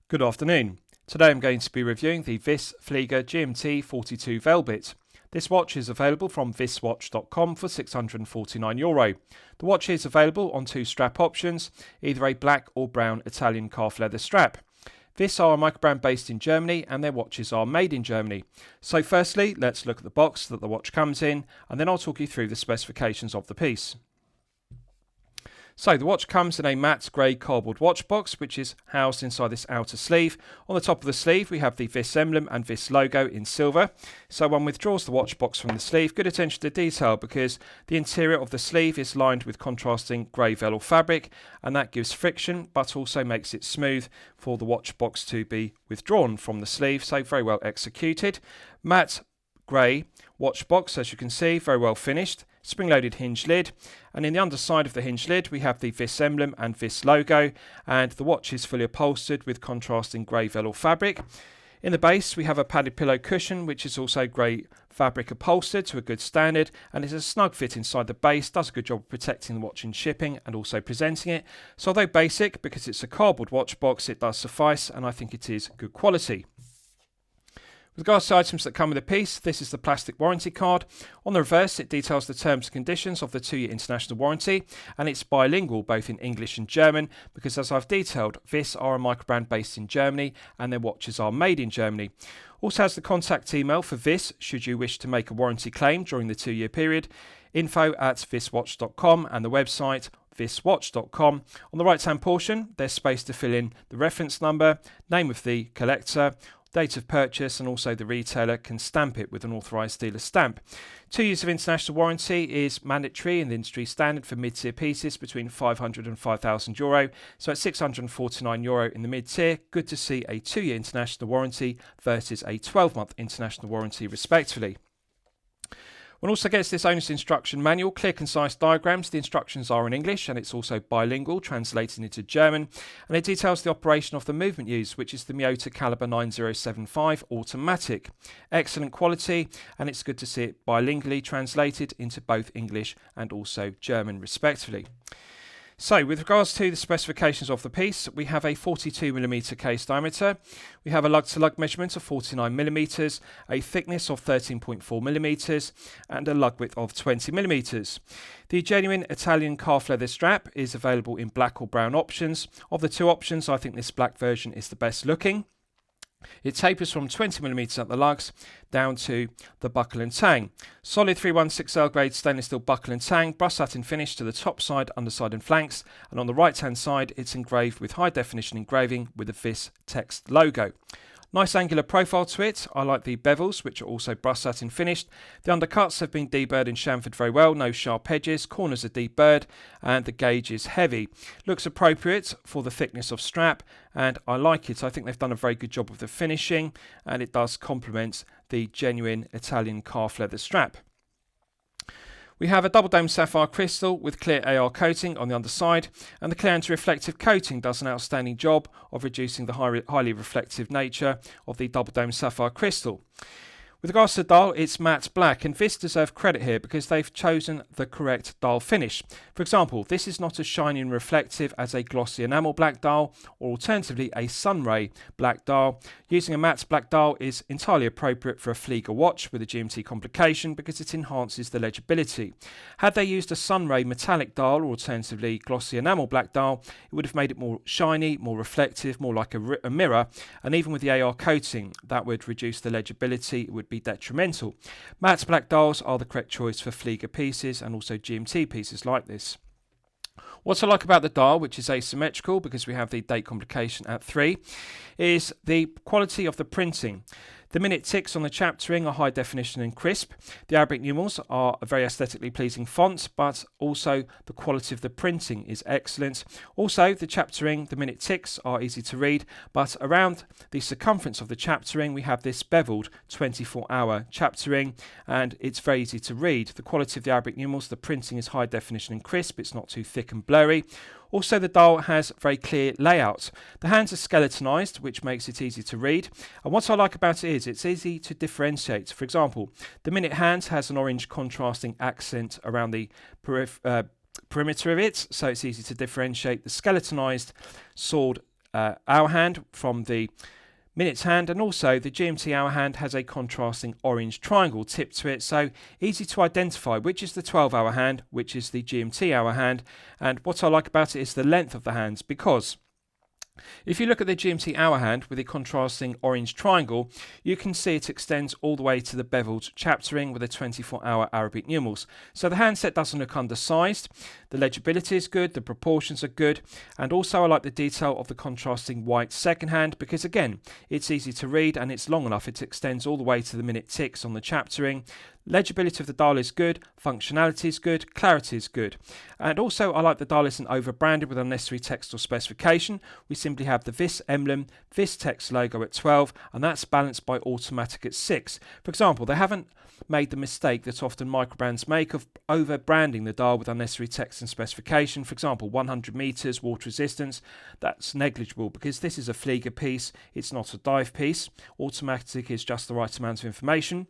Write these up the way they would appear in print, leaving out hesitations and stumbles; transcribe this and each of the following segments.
Good afternoon. Today I'm going to be reviewing the VIIS Flieger GMT 42 Velebit. This watch is available from VIISwatch.com for €649. The watch is available on two strap options, either a black or brown Italian calf leather strap. VIIS are a microbrand based in Germany and their watches are made in Germany. So firstly, let's look at the box that the watch comes in and then I'll talk you through the specifications of the piece. So the watch comes in a matte grey cardboard watch box which is housed inside this outer sleeve. On the top of the sleeve we have the VIIS emblem and VIIS logo in silver. So one withdraws the watch box from the sleeve. Good attention to detail because the interior of the sleeve is lined with contrasting grey velour fabric and that gives friction but also makes it smooth for the watch box to be withdrawn from the sleeve. So very well executed. Matte grey watch box, as you can see, very well finished. Spring-loaded hinge lid, and in the underside of the hinge lid we have the VIIS emblem and VIIS logo, and the watch is fully upholstered with contrasting grey velour fabric. In the base we have a padded pillow cushion which is also grey fabric upholstered to a good standard, and it's a snug fit inside the base, does a good job of protecting the watch in shipping and also presenting it. So although basic, because it's a cardboard watch box, it does suffice and I think it is good quality. With regards to items that come with the piece, this is the plastic warranty card. On the reverse it details the terms and conditions of the 2-year international warranty, and it's bilingual both in English and German because, as I've detailed, VIIS are a microbrand based in Germany and their watches are made in Germany. Also has the contact email for VIIS should you wish to make a warranty claim during the 2-year period, info@VIISwatch.com, and the website VIISwatch.com. On the right hand portion there's space to fill in the reference number, name of the collector, date of purchase, and also the retailer can stamp it with an authorised dealer stamp. 2 years of international warranty is mandatory in the industry standard for mid-tier pieces between €500 and €5,000, so at €649 in the mid-tier. Good to see a 2-year international warranty versus a 12-month international warranty respectively. One also gets this owner's instruction manual, clear concise diagrams. The instructions are in English and it's also bilingual, translated into German, and it details the operation of the movement used, which is the Miyota caliber 9075 automatic. Excellent quality, and it's good to see it bilingually translated into both English and also German respectively. So with regards to the specifications of the piece, we have a 42mm case diameter, we have a lug-to-lug measurement of 49mm, a thickness of 13.4mm, and a lug width of 20mm. The genuine Italian calf leather strap is available in black or brown options. Of the two options, I think this black version is the best looking. It tapers from 20mm at the lugs down to the buckle and tang. Solid 316L grade stainless steel buckle and tang, brushed satin finish to the top side, underside and flanks, and on the right hand side it's engraved with high definition engraving with the VIIS text logo. Nice angular profile to it. I like the bevels, which are also brushed satin finished. The undercuts have been deburred and chamfered very well, no sharp edges, corners are deburred, and the gauge is heavy. Looks appropriate for the thickness of strap, and I like it. I think they've done a very good job of the finishing, and it does complement the genuine Italian calf leather strap. We have a double dome sapphire crystal with clear AR coating on the underside, and the clear anti-reflective coating does an outstanding job of reducing the highly reflective nature of the double dome sapphire crystal. With regards to the dial, it's matte black, and VIIS deserve credit here because they've chosen the correct dial finish. For example, this is not as shiny and reflective as a glossy enamel black dial, or alternatively a sunray black dial. Using a matte black dial is entirely appropriate for a Flieger watch with a GMT complication because it enhances the legibility. Had they used a sunray metallic dial, or alternatively glossy enamel black dial, it would have made it more shiny, more reflective, more like a mirror, and even with the AR coating that would reduce the legibility. It would be detrimental. Matte black dials are the correct choice for Flieger pieces and also GMT pieces like this. What I like about the dial, which is asymmetrical because we have the date complication at 3, is the quality of the printing. The minute ticks on the chapter ring are high definition and crisp. The Arabic numerals are a very aesthetically pleasing font, but also the quality of the printing is excellent. Also, the chapter ring, the minute ticks are easy to read, but around the circumference of the chapter ring we have this beveled 24-hour chapter ring, and it's very easy to read. The quality of the Arabic numerals, the printing is high definition and crisp, it's not too thick and blurry. Also, the dial has very clear layout. The hands are skeletonized, which makes it easy to read. And what I like about it is it's easy to differentiate. For example, the minute hand has an orange contrasting accent around the perimeter of it, so it's easy to differentiate the skeletonized sword hour hand from the minutes hand, and also the GMT hour hand has a contrasting orange triangle tip to it, so easy to identify which is the 12-hour hand, which is the GMT hour hand. And what I like about it is the length of the hands, because if you look at the GMT hour hand with the contrasting orange triangle, you can see it extends all the way to the beveled chapter ring with a 24-hour Arabic numerals. So the handset doesn't look undersized, the legibility is good, the proportions are good, and also I like the detail of the contrasting white second hand, because again, it's easy to read and it's long enough, it extends all the way to the minute ticks on the chapter ring. Legibility of the dial is good, functionality is good, clarity is good. And also I like the dial isn't over-branded with unnecessary text or specification. We simply have the VIIS emblem, VIIS text logo at 12, and that's balanced by automatic at 6. For example, they haven't made the mistake that often microbrands make of over-branding the dial with unnecessary text and specification. For example, 100 meters water resistance, that's negligible because this is a Flieger piece, it's not a dive piece. Automatic is just the right amount of information.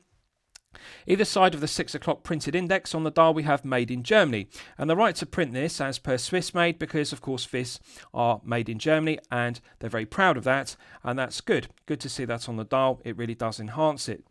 Either side of the 6 o'clock printed index on the dial we have made in Germany, and the right to print this as per Swiss made, because of course VIIS are made in Germany and they're very proud of that, and that's good to see that on the dial. It really does enhance it.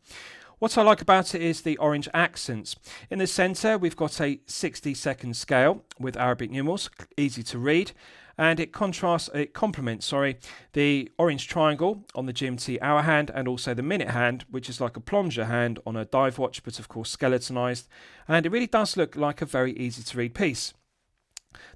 What I like about it is the orange accents. In the centre we've got a 60-second scale with Arabic numerals, easy to read, and it complements the orange triangle on the GMT hour hand and also the minute hand, which is like a plunger hand on a dive watch, but of course skeletonized, and it really does look like a very easy to read piece.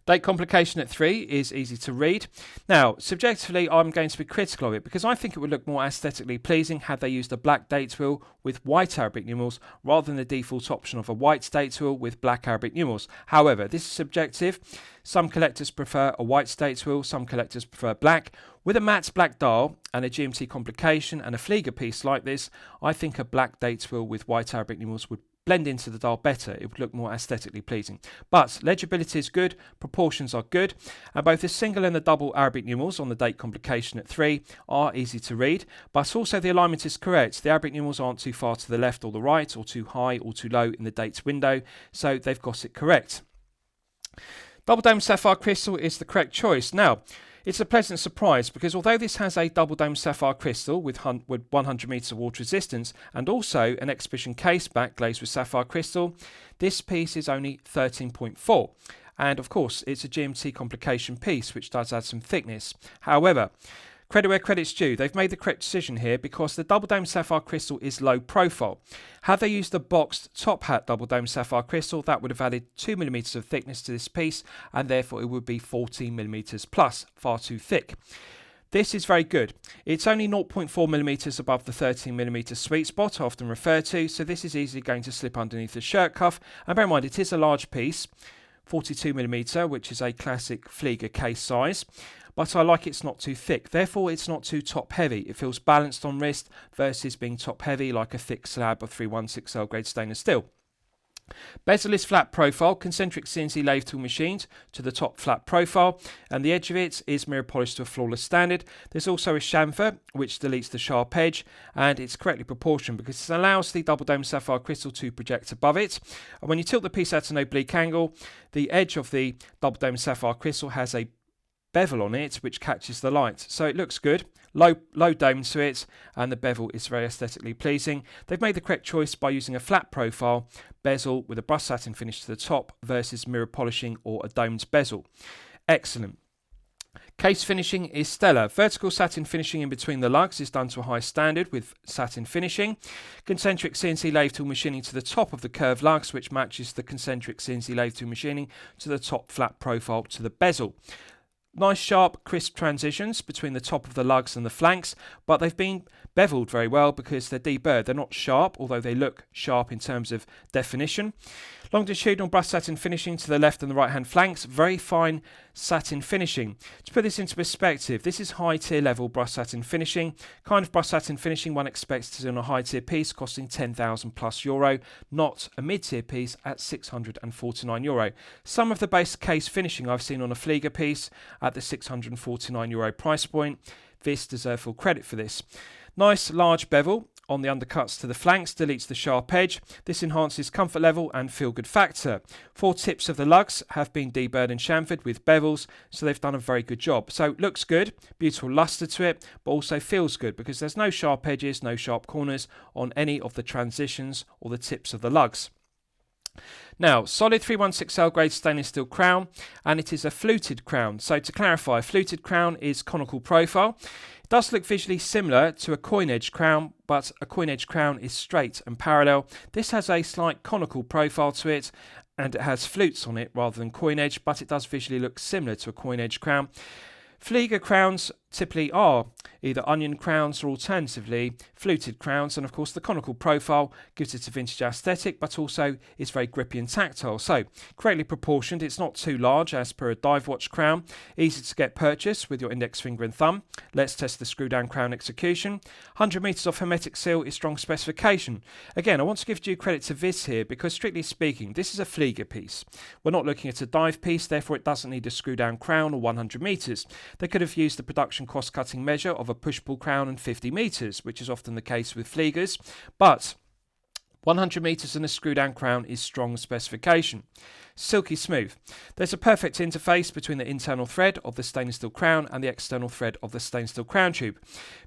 Date complication at 3 is easy to read. Now, subjectively, I'm going to be critical of it because I think it would look more aesthetically pleasing had they used a black date wheel with white Arabic numerals rather than the default option of a white date wheel with black Arabic numerals. However, this is subjective. Some collectors prefer a white date wheel, some collectors prefer black. With a matte black dial and a GMT complication and a Flieger piece like this, I think a black date wheel with white Arabic numerals would blend into the dial better. It would look more aesthetically pleasing. But legibility is good, proportions are good, and both the single and the double Arabic numerals on the date complication at 3 are easy to read, but also the alignment is correct. The Arabic numerals aren't too far to the left or the right, or too high or too low in the dates window, so they've got it correct. Double dome sapphire crystal is the correct choice. Now, it's a pleasant surprise because although this has a double dome sapphire crystal with 100 meters of water resistance and also an exhibition case back glazed with sapphire crystal, this piece is only 13.4. And of course, it's a GMT complication piece, which does add some thickness. However, credit where credit's due, they've made the correct decision here because the double dome sapphire crystal is low profile. Had they used the boxed top hat double dome sapphire crystal, that would have added 2mm of thickness to this piece, and therefore it would be 14mm plus, far too thick. This is very good. It's only 0.4mm above the 13mm sweet spot I often refer to, so this is easily going to slip underneath the shirt cuff. And bear in mind, it is a large piece, 42mm, which is a classic Flieger case size. But I like it's not too thick, therefore it's not too top heavy. It feels balanced on wrist versus being top heavy like a thick slab of 316L grade stainless steel. Bezel is flat profile, concentric CNC lathe tool machined to the top flat profile, and the edge of it is mirror polished to a flawless standard. There's also a chamfer which deletes the sharp edge, and it's correctly proportioned because it allows the double dome sapphire crystal to project above it. And when you tilt the piece at an oblique angle, the edge of the double dome sapphire crystal has a bevel on it which catches the light, so it looks good. Low dome to it, and the bevel is very aesthetically pleasing. They've made the correct choice by using a flat profile bezel with a brushed satin finish to the top versus mirror polishing or a domed bezel. Excellent. Case finishing is stellar. Vertical satin finishing in between the lugs is done to a high standard with satin finishing. Concentric CNC lathe tool machining to the top of the curved lugs, which matches the concentric CNC lathe tool machining to the top flat profile to the bezel. Nice sharp crisp transitions between the top of the lugs and the flanks, but they've been beveled very well because they're deburred. They're not sharp, although they look sharp in terms of definition. Longitudinal brushed satin finishing to the left and the right hand flanks, very fine satin finishing. To put this into perspective, this is high tier level brushed satin finishing, kind of brushed satin finishing one expects to see on a high tier piece costing €10,000+, not a mid tier piece at €649. Some of the base case finishing I've seen on a Flieger piece at the €649 price point. VIIS deserve full credit for this. Nice large bevel on the undercuts to the flanks deletes the sharp edge. This enhances comfort level and feel good factor. 4 tips of the lugs have been deburred and chamfered with bevels, so they've done a very good job. So looks good, beautiful luster to it, but also feels good because there's no sharp edges, no sharp corners on any of the transitions or the tips of the lugs. Now, solid 316L grade stainless steel crown, and it is a fluted crown. So to clarify, a fluted crown is conical profile. It does look visually similar to a coin edge crown, but a coin edge crown is straight and parallel. This has a slight conical profile to it, and it has flutes on it rather than coin edge, but it does visually look similar to a coin edge crown. Flieger crowns typically are either onion crowns or alternatively fluted crowns, and of course the conical profile gives it a vintage aesthetic, but also is very grippy and tactile. So correctly proportioned, it's not too large as per a dive watch crown, easy to get purchased with your index finger and thumb. Let's test the screw down crown execution. 100 meters of hermetic seal is strong specification. Again, I want to give due credit to VIIS here because strictly speaking this is a Flieger piece. We're not looking at a dive piece, therefore it doesn't need a screw down crown or 100 meters. They could have used the production cost-cutting measure of a push-pull crown and 50 metres, which is often the case with Fliegers, but 100 metres and a screw-down crown is strong specification. Silky smooth. There's a perfect interface between the internal thread of the stainless steel crown and the external thread of the stainless steel crown tube.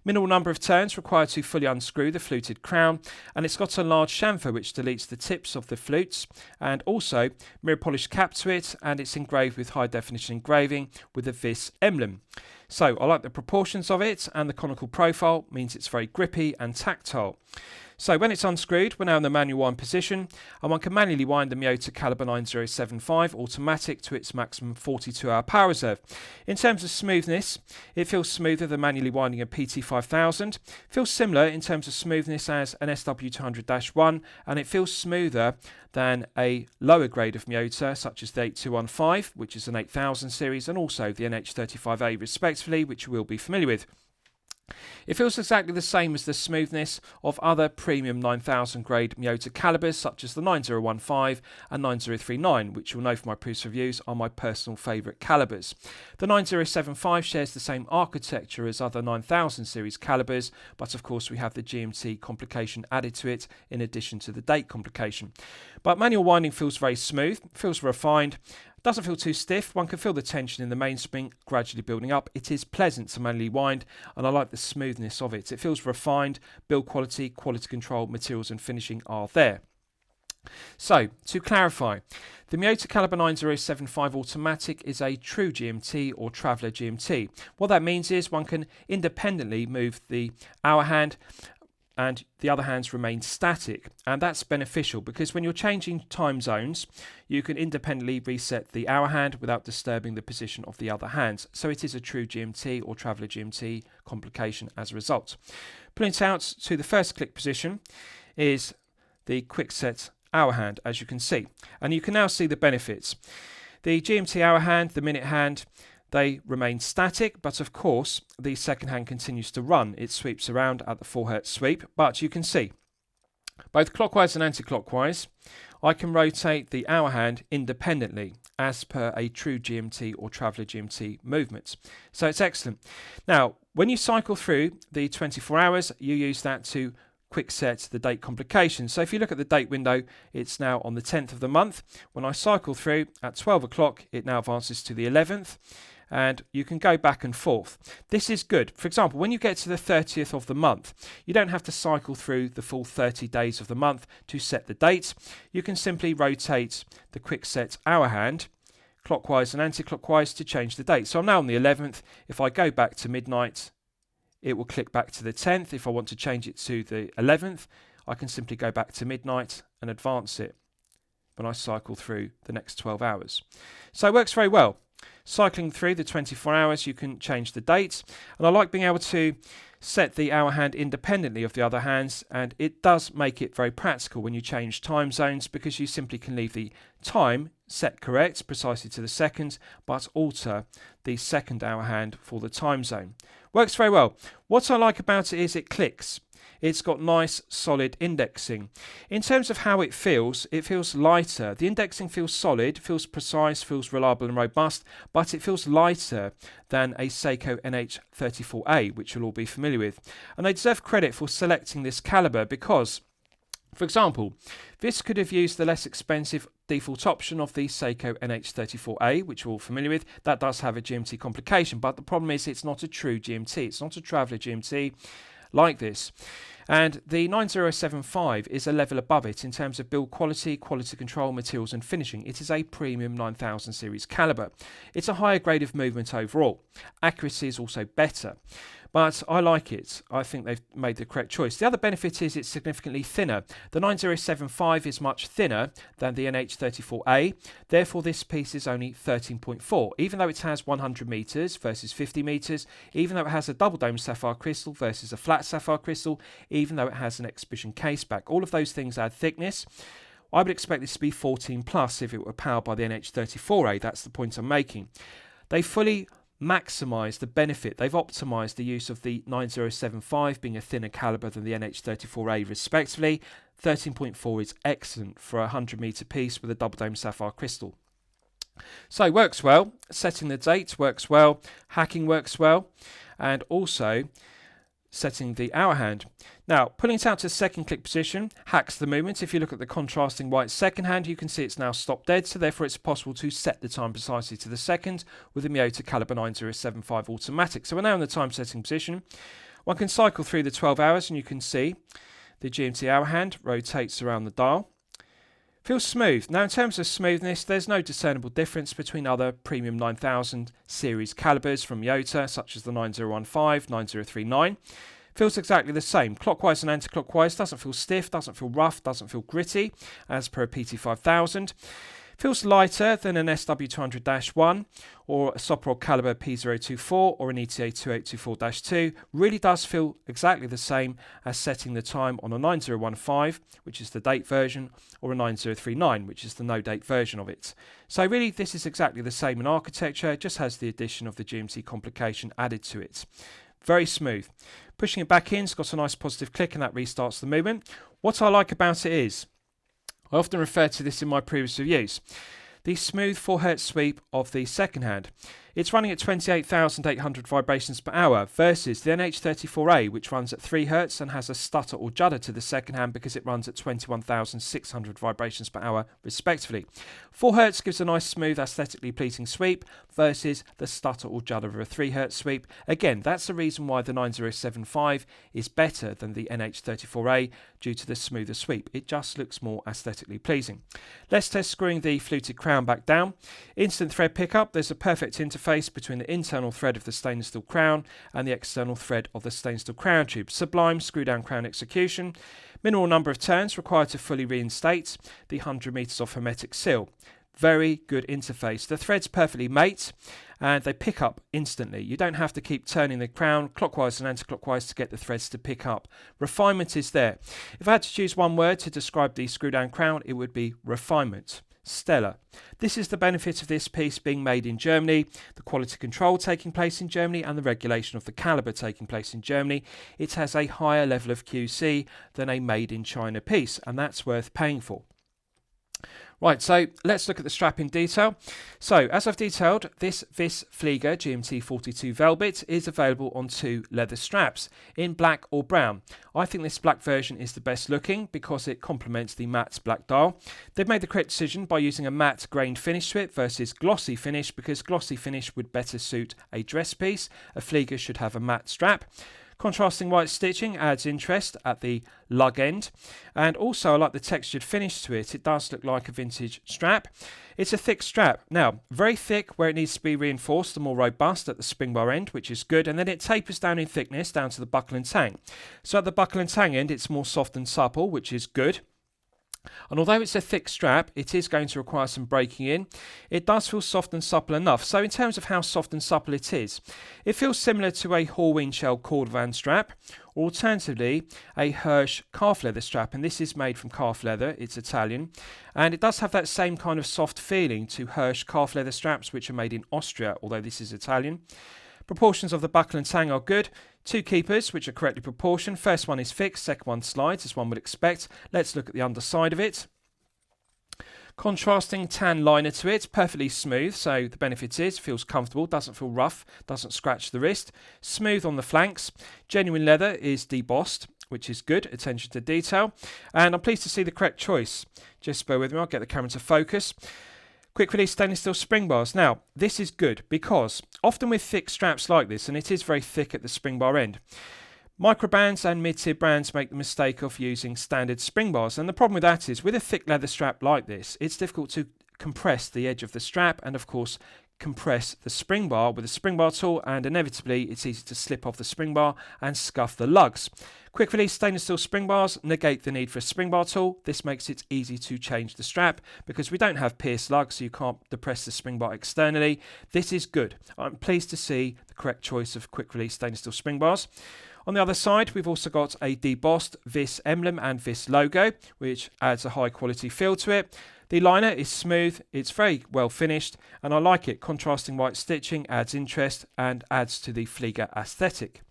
Minimal number of turns required to fully unscrew the fluted crown, and it's got a large chamfer which deletes the tips of the flutes, and also mirror polished cap to it, and it's engraved with high definition engraving with the VIIS emblem. So I like the proportions of it, and the conical profile means it's very grippy and tactile. So when it's unscrewed, we're now in the manual wind position, and one can manually wind the Miyota caliber 9075 automatic to its maximum 42-hour power reserve. In terms of smoothness, it feels smoother than manually winding a PT5000. Feels similar in terms of smoothness as an SW200-1, and it feels smoother than a lower grade of Miyota, such as the 8215, which is an 8000 series, and also the NH35A respectively, which you will be familiar with. It feels exactly the same as the smoothness of other premium 9000 grade Miyota calibers such as the 9015 and 9039, which you'll know from my previous reviews are my personal favourite calibers. The 9075 shares the same architecture as other 9000 series calibers, but of course we have the GMT complication added to it in addition to the date complication. But manual winding feels very smooth, feels refined. Doesn't feel too stiff. One can feel the tension in the mainspring gradually building up. It is pleasant to manually wind, and I like the smoothness of it. It feels refined. Build quality, quality control, materials and finishing are there. So, to clarify, the Miyota Caliber 9075 automatic is a true GMT or traveller GMT. What that means is one can independently move the hour hand and the other hands remain static, and that's beneficial because when you're changing time zones you can independently reset the hour hand without disturbing the position of the other hands. So it is a true GMT or traveller GMT complication as a result. Pulling it out to the first click position is the quick set hour hand, as you can see, and you can now see the benefits. The GMT hour hand, the minute hand, they remain static, but of course the second hand continues to run. It sweeps around at the 4 Hz sweep, but you can see both clockwise and anti-clockwise I can rotate the hour hand independently as per a true GMT or traveller GMT movement. So it's excellent. Now when you cycle through the 24 hours you use that to quick set the date complication. So if you look at the date window, it's now on the 10th of the month. When I cycle through at 12 o'clock it now advances to the 11th, and you can go back and forth. This is good. For example, when you get to the 30th of the month, you don't have to cycle through the full 30 days of the month to set the date. You can simply rotate the quick set hour hand clockwise and anti-clockwise to change the date. So I'm now on the 11th. If I go back to midnight, it will click back to the 10th. If I want to change it to the 11th, I can simply go back to midnight and advance it when I cycle through the next 12 hours. So it works very well. Cycling through the 24 hours, you can change the dates, and I like being able to set the hour hand independently of the other hands, and it does make it very practical when you change time zones because you simply can leave the time set correct precisely to the second, but alter the second hour hand for the time zone. Works very well. What I like about it is it clicks. It's got nice solid indexing. In terms of how it feels lighter. The indexing feels solid, feels precise, feels reliable and robust, but it feels lighter than a Seiko NH34A, which you'll all be familiar with. And they deserve credit for selecting this caliber because, for example, VIIS could have used the less expensive default option of the Seiko NH34A, which you're all familiar with. That does have a GMT complication, but the problem is it's not a true GMT. It's not a traveller GMT like this. And the 9075 is a level above it in terms of build quality, quality control, materials and finishing. It is a premium 9000 series caliber. It's a higher grade of movement overall. Accuracy is also better. But I like it. I think they've made the correct choice. The other benefit is it's significantly thinner. The 9075 is much thinner than the NH34A. Therefore, this piece is only 13.4. Even though it has 100 meters versus 50 meters, even though it has a double dome sapphire crystal versus a flat sapphire crystal, even though it has an exhibition case back. All of those things add thickness. I would expect this to be 14 plus if it were powered by the NH34A. That's the point I'm making. They fully maximise the benefit. They've optimised the use of the 9075 being a thinner caliber than the NH34A respectively. 13.4 is excellent for a 100 metre piece with a double dome sapphire crystal. So works well. Setting the date works well. Hacking works well. And also setting the hour hand. Now, pulling it out to second click position hacks the movement. If you look at the contrasting white second hand, you can see it's now stopped dead, so therefore it's possible to set the time precisely to the second with the Miyota Caliber 9075 automatic. So we're now in the time setting position. One can cycle through the 12 hours and you can see the GMT hour hand rotates around the dial. Feels smooth. Now in terms of smoothness, there's no discernible difference between other premium 9000 series calibers from Miyota, such as the 9015, 9039. Feels exactly the same. Clockwise and anti-clockwise, doesn't feel stiff, doesn't feel rough, doesn't feel gritty, as per a PT5000. Feels lighter than an SW200-1 or a Soprod caliber P024 or an ETA 2824-2. Really does feel exactly the same as setting the time on a 9015, which is the date version, or a 9039, which is the no date version of it. So really this is exactly the same in architecture, it just has the addition of the GMT complication added to it. Very smooth. Pushing it back in, it's got a nice positive click and that restarts the movement. What I like about it is, I often refer to this in my previous reviews, the smooth 4Hz sweep of the second hand. It's running at 28,800 vibrations per hour versus the NH34A, which runs at 3 Hz and has a stutter or judder to the second hand because it runs at 21,600 vibrations per hour respectively. 4 Hz gives a nice smooth aesthetically pleasing sweep versus the stutter or judder of a 3 Hz sweep. Again, that's the reason why the 9075 is better than the NH34A due to the smoother sweep. It just looks more aesthetically pleasing. Let's test screwing the fluted crown back down. Instant thread pickup. There's a perfect interface between the internal thread of the stainless steel crown and the external thread of the stainless steel crown tube. Sublime screw down crown execution. Minimal number of turns required to fully reinstate the 100 meters of hermetic seal. Very good interface. The threads perfectly mate and they pick up instantly. You don't have to keep turning the crown clockwise and anti-clockwise to get the threads to pick up. Refinement is there. If I had to choose one word to describe the screw down crown, it would be refinement. Stellar. This is the benefit of this piece being made in Germany, the quality control taking place in Germany and the regulation of the caliber taking place in Germany. It has a higher level of QC than a made in China piece and that's worth paying for. Right, so let's look at the strap in detail. So, as I've detailed, this VIIS Flieger GMT 42 Velebit is available on 2 leather straps, in black or brown. I think this black version is the best looking because it complements the matte black dial. They've made the correct decision by using a matte grained finish to it versus glossy finish because glossy finish would better suit a dress piece. A Flieger should have a matte strap. Contrasting white stitching adds interest at the lug end, and also I like the textured finish to it. It does look like a vintage strap. It's a thick strap. Now, very thick where it needs to be reinforced and more robust at the spring bar end, which is good, and then it tapers down in thickness down to the buckle and tang. So at the buckle and tang end, it's more soft and supple, which is good. And although it's a thick strap, it is going to require some breaking in. It does feel soft and supple enough. So in terms of how soft and supple it feels similar to a Halloween shell cordovan strap, or alternatively a Hirsch calf leather strap. And this is made from calf leather, it's Italian. And it does have that same kind of soft feeling to Hirsch calf leather straps, which are made in Austria, although this is Italian. Proportions of the buckle and tang are good. 2 keepers which are correctly proportioned. First one is fixed, second one slides as one would expect. Let's look at the underside of it. Contrasting tan liner to it, perfectly smooth, so the benefit is feels comfortable, doesn't feel rough, doesn't scratch the wrist. Smooth on the flanks. Genuine leather is debossed, which is good, attention to detail. And I'm pleased to see the correct choice. Just bear with me, I'll get the camera to focus. Quick release stainless steel spring bars. Now, this is good because often with thick straps like this, and it is very thick at the spring bar end, micro brands and mid-tier brands make the mistake of using standard spring bars, and the problem with that is with a thick leather strap like this, it's difficult to compress the edge of the strap and of course compress the spring bar with a spring bar tool, and inevitably it's easy to slip off the spring bar and scuff the lugs. Quick release stainless steel spring bars negate the need for a spring bar tool. This makes it easy to change the strap because we don't have pierced lugs, so you can't depress the spring bar externally. This is good. I'm pleased to see the correct choice of quick release stainless steel spring bars. On the other side, we've also got a debossed VIIS emblem and VIIS logo, which adds a high quality feel to it. The liner is smooth, it's very well finished, and I like it. Contrasting white stitching adds interest and adds to the Flieger aesthetic.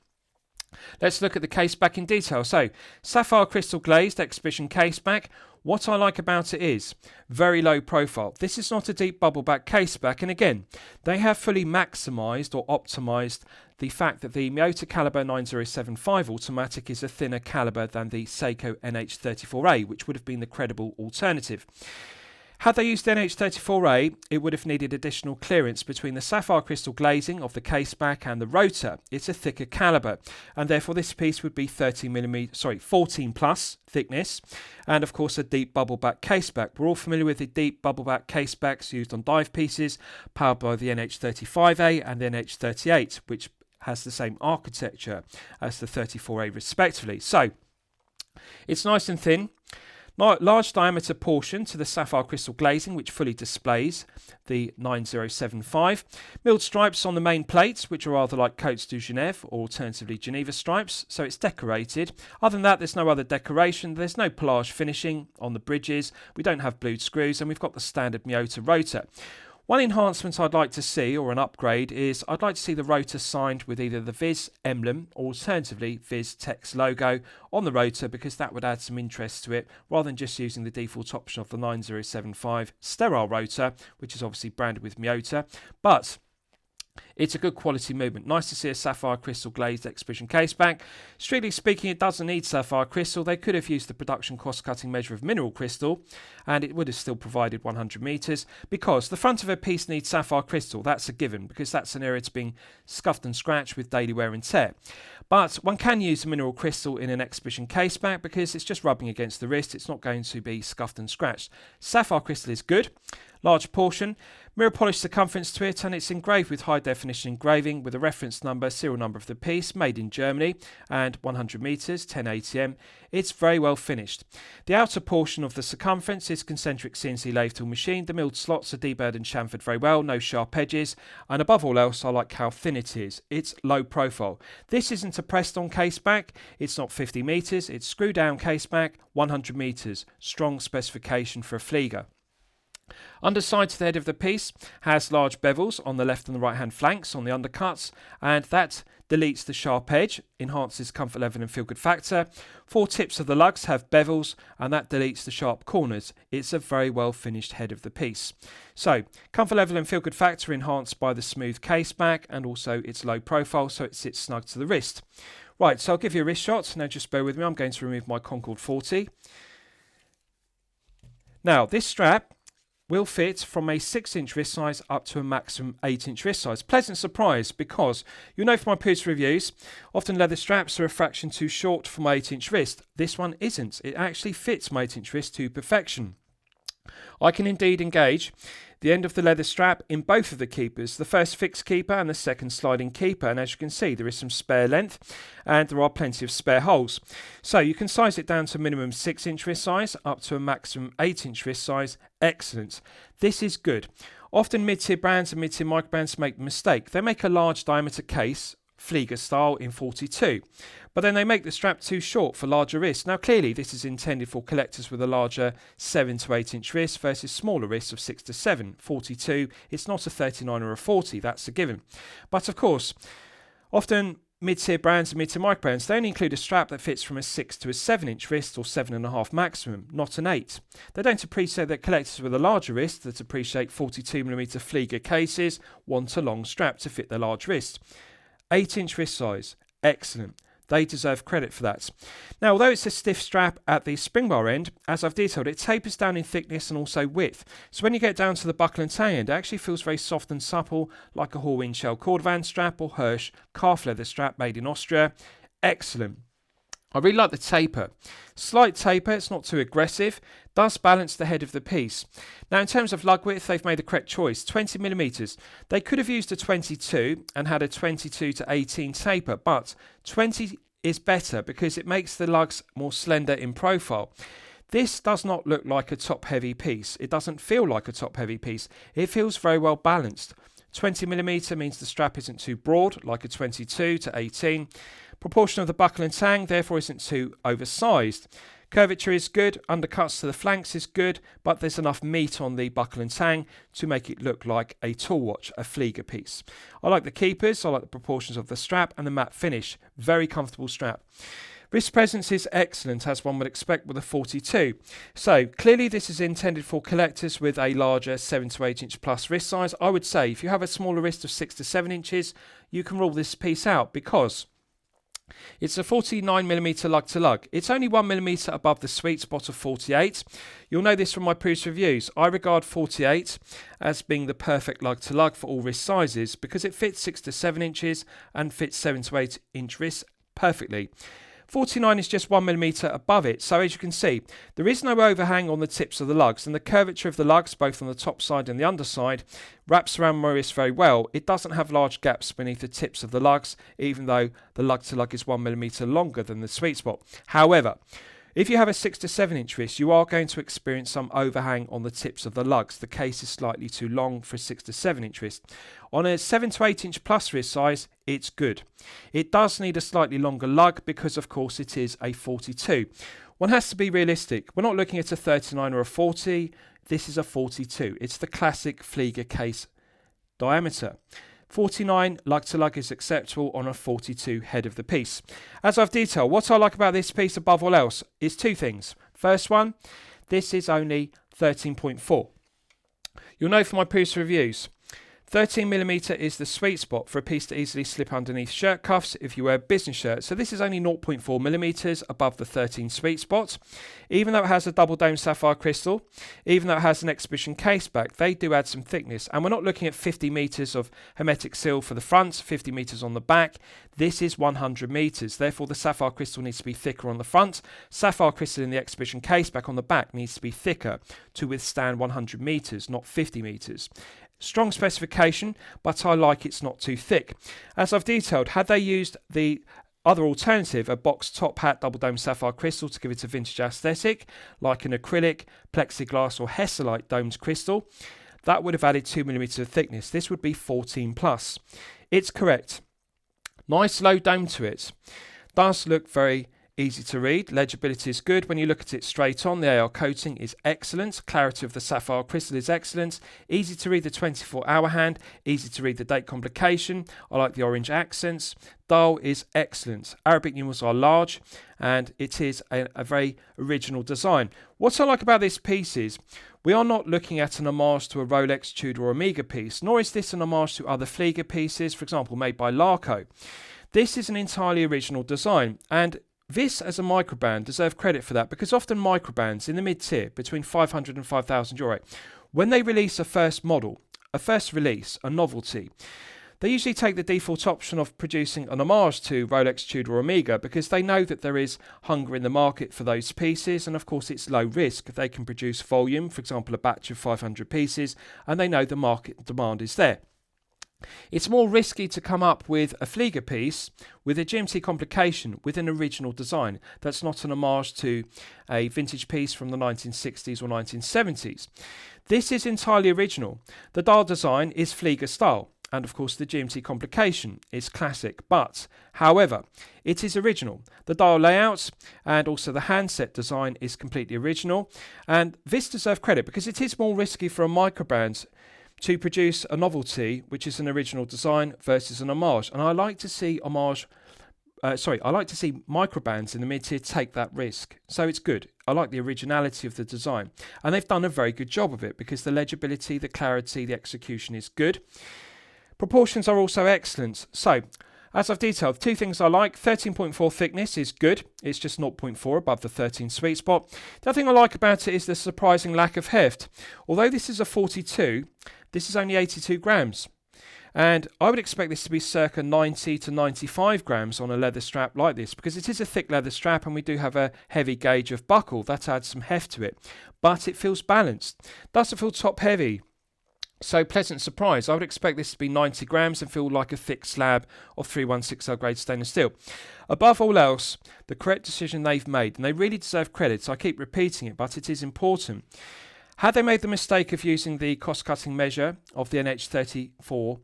Let's look at the case back in detail. So, sapphire crystal glazed exhibition case back. What I like about it is very low profile. This is not a deep bubble back case back, and again, they have fully maximised or optimised the fact that the Miyota Caliber 9075 automatic is a thinner caliber than the Seiko NH34A, which would have been the credible alternative. Had they used the NH34A, it would have needed additional clearance between the sapphire crystal glazing of the case back and the rotor. It's a thicker caliber, and therefore this piece would be 14 plus thickness, and of course a deep bubble back case back. We're all familiar with the deep bubble back case backs used on dive pieces, powered by the NH35A and the NH38, which has the same architecture as the 34A respectively. So it's nice and thin. Large diameter portion to the sapphire crystal glazing, which fully displays the 9075. Milled stripes on the main plates, which are rather like Côtes du Genève or alternatively Geneva stripes, so it's decorated. Other than that, there's no other decoration. There's no pelage finishing on the bridges. We don't have blued screws, and we've got the standard Miyota rotor. One enhancement I'd like to see, or an upgrade, is I'd like to see the rotor signed with either the VIIS emblem or alternatively VIIS text logo on the rotor, because that would add some interest to it rather than just using the default option of the 9075 sterile rotor, which is obviously branded with Miyota. But it's a good quality movement. Nice to see a sapphire crystal glazed exhibition case back. Strictly speaking, it doesn't need sapphire crystal. They could have used the production cost cutting measure of mineral crystal, and it would have still provided 100 meters, because the front of a piece needs sapphire crystal. That's a given, because that's an area it's being scuffed and scratched with daily wear and tear. But one can use a mineral crystal in an exhibition case back because it's just rubbing against the wrist. It's not going to be scuffed and scratched. Sapphire crystal is good. Large portion, mirror polished circumference to it, and it's engraved with high definition engraving with a reference number, serial number of the piece, made in Germany, and 100 meters, 10 ATM. It's very well finished. The outer portion of the circumference is concentric CNC lathe tool machined. The milled slots are deburred and chamfered very well, no sharp edges, and above all else, I like how thin it is. It's low profile. This isn't a pressed on case back. It's not 50 meters. It's screw down case back, 100 meters. Strong specification for a Flieger. Underside to the head of the piece has large bevels on the left and the right hand flanks on the undercuts, and that deletes the sharp edge, enhances comfort level and feel good factor. 4 tips of the lugs have bevels, and that deletes the sharp corners. It's a very well finished head of the piece. So comfort level and feel good factor enhanced by the smooth case back and also its low profile, so it sits snug to the wrist. Right, so I'll give you a wrist shot. Now just bear with me, I'm going to remove my Concorde 40. Now this strap will fit from a 6-inch wrist size up to a maximum 8-inch wrist size. Pleasant surprise, because you know from my previous reviews, often leather straps are a fraction too short for my 8-inch wrist. This one isn't. It actually fits my 8-inch wrist to perfection. I can indeed engage the end of the leather strap in both of the keepers, the first fixed keeper and the second sliding keeper, and as you can see there is some spare length and there are plenty of spare holes. So you can size it down to a minimum 6-inch wrist size up to a maximum 8-inch wrist size. Excellent. This is good. Often mid-tier brands and mid-tier micro brands make the mistake. They make a large diameter case Flieger style in 42. But then they make the strap too short for larger wrists. Now clearly this is intended for collectors with a larger 7 to 8 inch wrist versus smaller wrists of 6 to 7. 42, it's not a 39 or a 40, that's a given. But of course, often mid-tier brands and mid-tier micro brands, they only include a strap that fits from a 6 to a 7 inch wrist or 7.5 maximum, not an 8. They don't appreciate that collectors with a larger wrist that appreciate 42mm Flieger cases want a long strap to fit their large wrist. 8 inch wrist size, excellent. They deserve credit for that. Now, although it's a stiff strap at the spring bar end, as I've detailed, it tapers down in thickness and also width. So when you get down to the buckle and tang end, it actually feels very soft and supple, like a Halloween Shell Cordovan strap or Hirsch calf leather strap made in Austria. Excellent. I really like the taper. Slight taper, it's not too aggressive, does balance the head of the piece. Now in terms of lug width, they've made the correct choice, 20mm. They could have used a 22 and had a 22 to 18 taper, but 20 is better because it makes the lugs more slender in profile. This does not look like a top-heavy piece. It doesn't feel like a top-heavy piece. It feels very well balanced. 20mm means the strap isn't too broad, like a 22 to 18. Proportion of the buckle and tang therefore isn't too oversized. Curvature is good, undercuts to the flanks is good, but there's enough meat on the buckle and tang to make it look like a tool watch, a Flieger piece. I like the keepers, I like the proportions of the strap and the matte finish. Very comfortable strap. Wrist presence is excellent, as one would expect with a 42. So clearly this is intended for collectors with a larger 7 to 8 inch plus wrist size. I would say if you have a smaller wrist of 6 to 7 inches, you can rule this piece out because it's a 49mm lug to lug. It's only 1mm above the sweet spot of 48. You'll know this from my previous reviews. I regard 48 as being the perfect lug to lug for all wrist sizes because it fits 6 to 7 inches and fits 7 to 8 inch wrists perfectly. 49 is just 1mm above it, so as you can see, there is no overhang on the tips of the lugs, and the curvature of the lugs, both on the top side and the underside, wraps around my wrist very well. It doesn't have large gaps beneath the tips of the lugs, even though the lug to lug is 1mm longer than the sweet spot. However, if you have a 6 to 7 inch wrist, you are going to experience some overhang on the tips of the lugs. The case is slightly too long for a 6 to 7 inch wrist. On a 7 to 8 inch plus wrist size, it's good. It does need a slightly longer lug because, of course, it is a 42. One has to be realistic. We're not looking at a 39 or a 40. This is a 42. It's the classic Flieger case diameter. 49 lug to lug is acceptable on a 42 head of the piece. As I've detailed, what I like about this piece above all else is two things. First one, this is only 13.4. You'll know from my previous reviews, 13mm is the sweet spot for a piece to easily slip underneath shirt cuffs if you wear a business shirt. So this is only 0.4mm above the 13 sweet spot. Even though it has a double dome sapphire crystal, even though it has an exhibition case back, they do add some thickness. And we're not looking at 50 meters of hermetic seal for the front, 50 meters on the back. This is 100 meters. Therefore, the sapphire crystal needs to be thicker on the front. Sapphire crystal in the exhibition case back on the back needs to be thicker to withstand 100 meters, not 50 meters. Strong specification, but I like it's not too thick. As I've detailed, had they used the other alternative, a box top hat double dome sapphire crystal to give it a vintage aesthetic, like an acrylic, plexiglass or Hesselite domed crystal, that would have added 2mm of thickness. This would be 14 plus. It's correct. Nice low dome to it. Does look very easy to read. Legibility is good. When you look at it straight on, the AR coating is excellent. Clarity of the sapphire crystal is excellent. Easy to read the 24-hour hand. Easy to read the date complication. I like the orange accents. Dial is excellent. Arabic numerals are large and it is a very original design. What I like about this piece is we are not looking at an homage to a Rolex, Tudor or Omega piece, nor is this an homage to other Flieger pieces, for example, made by Larco. This is an entirely original design, and VIIS as a microbrand deserve credit for that because often microbrands in the mid-tier between 500 and 5,000 euro, when they release a first model, a first release, a novelty, they usually take the default option of producing an homage to Rolex, Tudor or Omega because they know that there is hunger in the market for those pieces, and of course it's low risk. They can produce volume, for example a batch of 500 pieces, and they know the market demand is there. It's more risky to come up with a Flieger piece with a GMT complication with an original design that's not an homage to a vintage piece from the 1960s or 1970s. This is entirely original. The dial design is Flieger style, and of course the GMT complication is classic, but however, it is original. The dial layouts and also the handset design is completely original, and VIIS deserve credit because it is more risky for a microbrand to produce a novelty which is an original design versus an homage, and I like to see microbands in the mid-tier take that risk. So it's good. I like the originality of the design. And they've done a very good job of it because the legibility, the clarity, the execution is good. Proportions are also excellent. So, as I've detailed, two things I like. 13.4 thickness is good. It's just 0.4 above the 13 sweet spot. The other thing I like about it is the surprising lack of heft. Although this is a 42, this is only 82 grams. And I would expect this to be circa 90 to 95 grams on a leather strap like this, because it is a thick leather strap and we do have a heavy gauge of buckle. That adds some heft to it. But it feels balanced. Doesn't feel top heavy. So pleasant surprise. I would expect this to be 90 grams and feel like a thick slab of 316L grade stainless steel. Above all else, the correct decision they've made, and they really deserve credit. So I keep repeating it, but it is important. Had they made the mistake of using the cost-cutting measure of the NH34,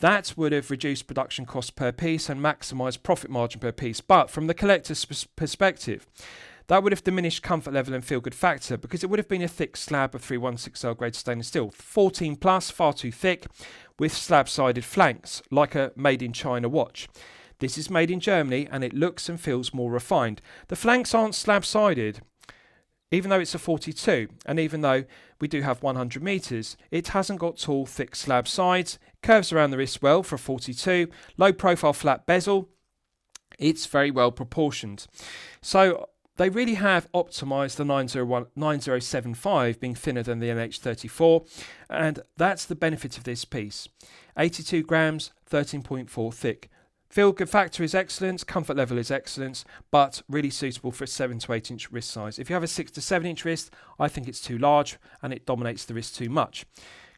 that would have reduced production costs per piece and maximised profit margin per piece. But from the collector's perspective, that would have diminished comfort level and feel good factor because it would have been a thick slab of 316L grade stainless steel. 14 plus, far too thick, with slab-sided flanks, like a made in China watch. This is made in Germany and it looks and feels more refined. The flanks aren't slab-sided, even though it's a 42, and even though we do have 100 metres, it hasn't got tall, thick slab sides, curves around the wrist well for a 42, low profile flat bezel, it's very well proportioned. So they really have optimised the 9075 being thinner than the NH34, and that's the benefit of this piece. 82 grams, 13.4 thick. Feel good factor is excellent, comfort level is excellent, but really suitable for a 7 to 8 inch wrist size. If you have a 6 to 7 inch wrist, I think it's too large and it dominates the wrist too much.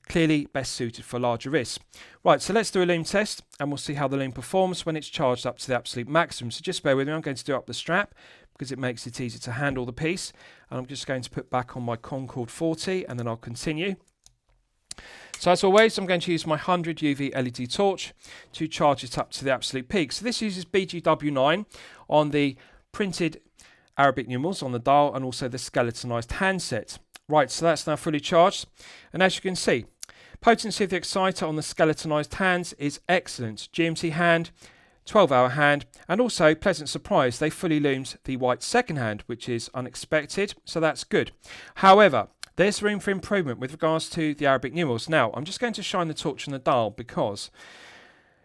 Clearly best suited for larger wrists. Right, so let's do a Lume test and we'll see how the Lume performs when it's charged up to the absolute maximum. So just bear with me, I'm going to do up the strap because it makes it easy to handle the piece. And I'm just going to put back on my Concord 40 and then I'll continue. So as always, I'm going to use my 100 UV LED torch to charge it up to the absolute peak. So this uses BGW9 on the printed Arabic numerals on the dial and also the skeletonized handset. Right, so that's now fully charged. And as you can see, potency of the exciter on the skeletonized hands is excellent. GMT hand, 12-hour hand, and also pleasant surprise, they fully loomed the white second hand, which is unexpected, so that's good. However, there's room for improvement with regards to the Arabic numerals. Now, I'm just going to shine the torch on the dial because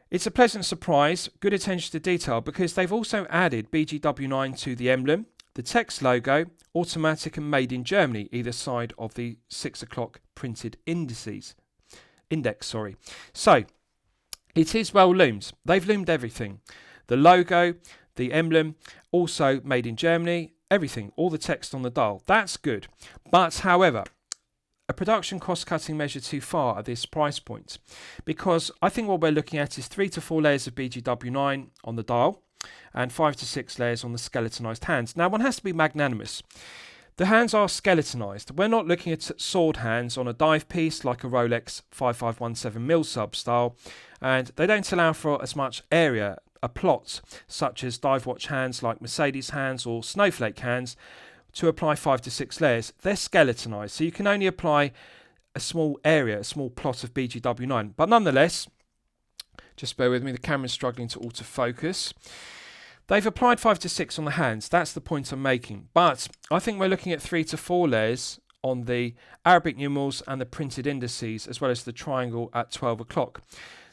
it's a pleasant surprise, good attention to detail, because they've also added BGW9 to the emblem, the text logo, automatic and made in Germany, either side of the 6 o'clock printed index. So, it is well loomed. They've loomed everything. The logo, the emblem, also made in Germany, everything, all the text on the dial. That's good. But, however, a production cost-cutting measure too far at this price point, because I think what we're looking at is 3 to 4 layers of BGW9 on the dial and 5 to 6 layers on the skeletonized hands. Now, one has to be magnanimous. The hands are skeletonized. We're not looking at sword hands on a dive piece like a Rolex 5517 mil sub style, and they don't allow for as much area, a plot, such as dive watch hands like Mercedes hands or Snowflake hands, to apply 5 to 6 layers. They're skeletonized, so you can only apply a small area, a small plot of BGW9. But nonetheless, just bear with me, the camera's struggling to autofocus. They've applied 5 to 6 on the hands, that's the point I'm making. But I think we're looking at 3 to 4 layers on the Arabic numerals and the printed indices, as well as the triangle at 12 o'clock.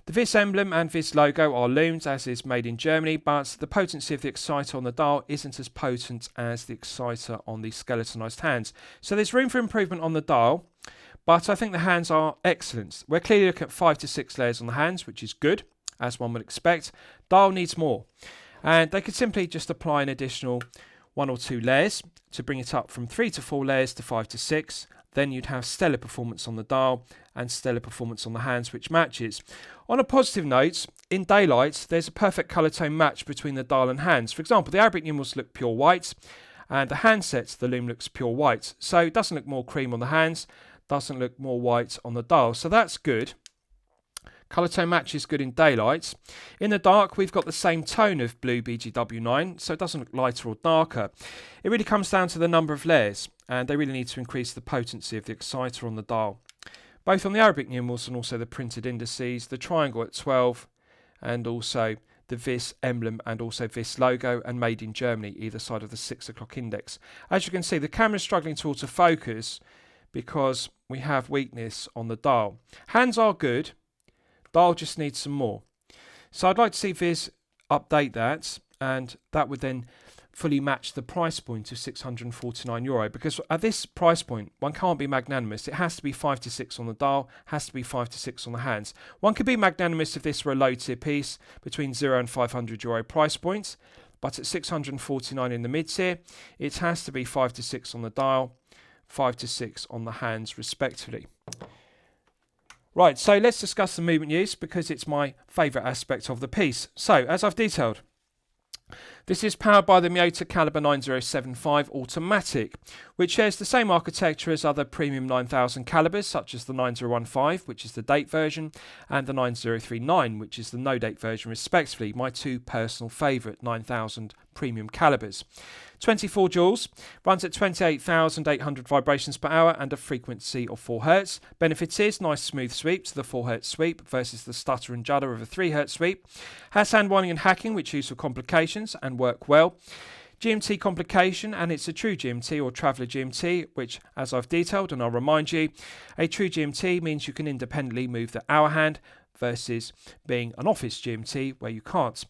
The VIIS emblem and VIIS logo are loomed, as is made in Germany, but the potency of the exciter on the dial isn't as potent as the exciter on the skeletonized hands. So there's room for improvement on the dial, but I think the hands are excellent. We're clearly looking at 5 to 6 layers on the hands, which is good, as one would expect. Dial needs more. And they could simply just apply an additional 1 or 2 layers to bring it up from 3 to 4 layers to 5 to 6. Then you'd have stellar performance on the dial and stellar performance on the hands, which matches. On a positive note, in daylight, there's a perfect colour tone match between the dial and hands. For example, the Arabic numerals look pure white, and the handset, the Lume, looks pure white. So it doesn't look more cream on the hands, doesn't look more white on the dial. So that's good. Colour tone matches good in daylight. In the dark, we've got the same tone of blue BGW9, so it doesn't look lighter or darker. It really comes down to the number of layers, and they really need to increase the potency of the exciter on the dial. Both on the Arabic numerals and also the printed indices, the triangle at 12, and also the VIIS emblem and also VIIS logo, and made in Germany, either side of the 6 o'clock index. As you can see, the camera is struggling to autofocus because we have weakness on the dial. Hands are good, dial just needs some more. So I'd like to see VIIS update that, and that would then fully match the price point of €649, because at this price point one can't be magnanimous. It has to be 5 to 6 on the dial, has to be 5 to 6 on the hands. One could be magnanimous if this were a low tier piece between €0 and €500 price points, but at 649 in the mid tier it has to be 5 to 6 on the dial, 5 to 6 on the hands respectively. Right, so let's discuss the movement use, because it's my favourite aspect of the piece. So as I've detailed, this is powered by the Miyota Caliber 9075 Automatic, which shares the same architecture as other premium 9000 calibers, such as the 9015, which is the date version, and the 9039, which is the no date version respectively, my two personal favourite 9000 premium calibers. 24 joules, runs at 28,800 vibrations per hour and a frequency of 4 Hz. Benefits is nice smooth sweep to the 4 Hz sweep versus the stutter and judder of a 3 Hz sweep. Has hand winding and hacking, which use for complications and work well. GMT complication, and it's a true GMT or traveller GMT, which, as I've detailed, and I'll remind you, a true GMT means you can independently move the hour hand versus being an office GMT where you can't.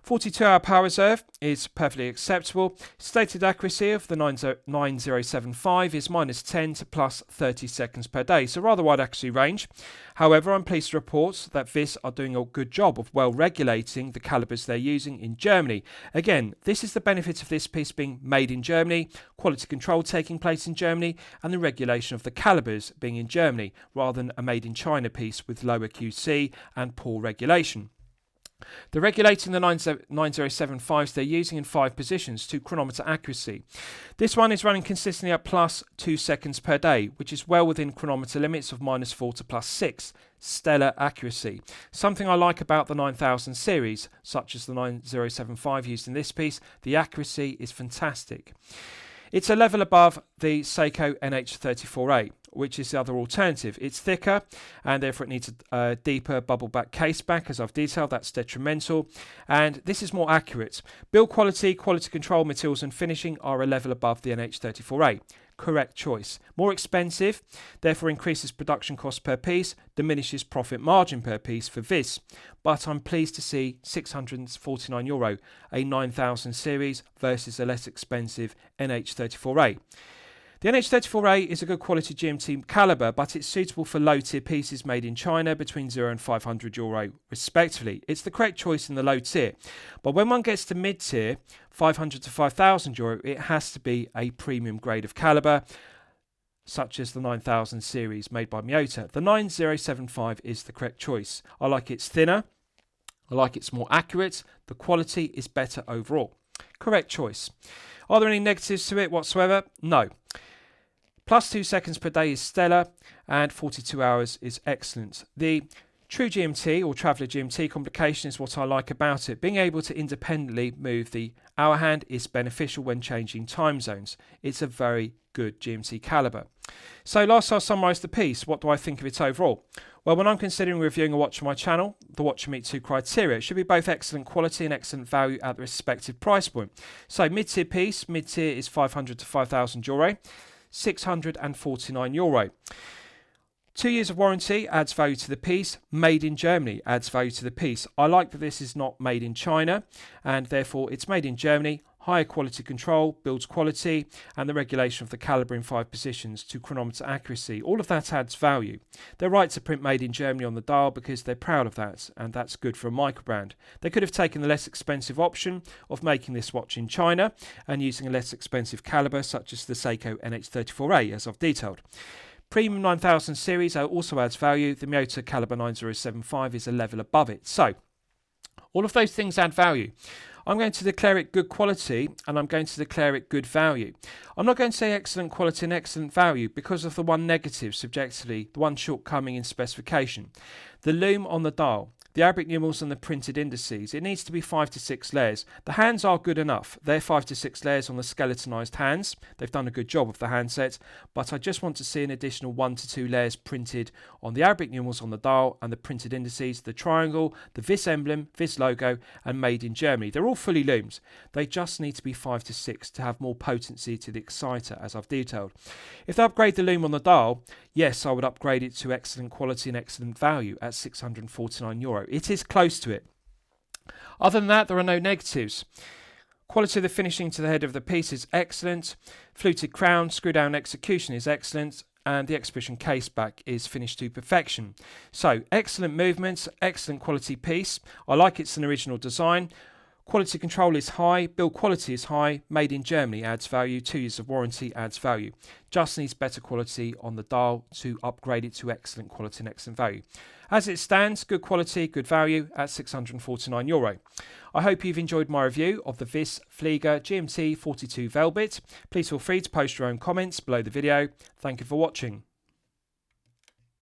42-hour power reserve is perfectly acceptable. Stated accuracy of the 9075 is -10 to +30 seconds per day, so rather wide accuracy range. However, I'm pleased to report that VIIS are doing a good job of well regulating the calibers they're using in Germany. Again, this is the benefit of this piece being made in Germany, quality control taking place in Germany, and the regulation of the calibers being in Germany, rather than a made in China piece with lower QC and poor regulation. They're regulating the 9075s they're using in 5 positions to chronometer accuracy. This one is running consistently at +2 seconds per day, which is well within chronometer limits of -4 to +6. Stellar accuracy. Something I like about the 9000 series, such as the 9075 used in this piece, the accuracy is fantastic. It's a level above the Seiko NH34A, which is the other alternative. It's thicker and therefore it needs a deeper bubble back case back, as I've detailed. That's detrimental, and this is more accurate. Build quality, quality control, materials and finishing are a level above the NH34A. Correct choice. More expensive, therefore increases production cost per piece, diminishes profit margin per piece for VIIS. But I'm pleased to see €649, a 9000 series versus a less expensive NH34A. The NH34A is a good quality GMT caliber, but it's suitable for low tier pieces made in China between €0 and €500 respectively. It's the correct choice in the low tier. But when one gets to mid tier, €500 to €5,000, it has to be a premium grade of caliber, such as the 9000 series made by Miyota. The 9075 is the correct choice. I like it's thinner, I like it's more accurate, the quality is better overall. Correct choice. Are there any negatives to it whatsoever? No. +2 seconds per day is stellar, and 42 hours is excellent. The true GMT or traveller GMT complication is what I like about it. Being able to independently move the hour hand is beneficial when changing time zones. It's a very good GMT caliber. So last I'll summarise the piece. What do I think of it overall? Well, when I'm considering reviewing a watch on my channel, the watch should meet 2 criteria. It should be both excellent quality and excellent value at the respective price point. So mid-tier piece, mid-tier is €500 to €5,000, €649. 2 years of warranty adds value to the piece. Made in Germany adds value to the piece. I like that this is not made in China, and therefore it's made in Germany. Higher quality control, builds quality, and the regulation of the caliber in 5 positions to chronometer accuracy. All of that adds value. They're right to print made in Germany on the dial because they're proud of that, and that's good for a micro brand. They could have taken the less expensive option of making this watch in China and using a less expensive caliber such as the Seiko NH34A, as I've detailed. Premium 9000 series also adds value. The Miyota Caliber 9075 is a level above it. So all of those things add value. I'm going to declare it good quality and I'm going to declare it good value. I'm not going to say excellent quality and excellent value because of the one negative subjectively, the one shortcoming in specification. The lume on the dial, the Arabic numerals and the printed indices, it needs to be 5 to 6 layers. The hands are good enough. They're 5 to 6 layers on the skeletonized hands. They've done a good job of the handset, but I just want to see an additional 1 to 2 layers printed on the Arabic numerals on the dial and the printed indices, the triangle, the VIIS emblem, VIIS logo, and made in Germany. They're all fully loomed. They just need to be 5 to 6 to have more potency to the exciter, as I've detailed. If they upgrade the lume on the dial, yes, I would upgrade it to excellent quality and excellent value at €649. It is close to it. Other than that, there are no negatives. Quality of the finishing to the head of the piece is excellent. Fluted crown, screw down execution is excellent. And the exhibition case back is finished to perfection. So, excellent movements, excellent quality piece. I like it's an original design. Quality control is high, build quality is high, made in Germany adds value, 2 years of warranty adds value. Just needs better quality on the dial to upgrade it to excellent quality and excellent value. As it stands, good quality, good value at €649. I hope you've enjoyed my review of the VIIS Flieger GMT 42 Velebit. Please feel free to post your own comments below the video. Thank you for watching.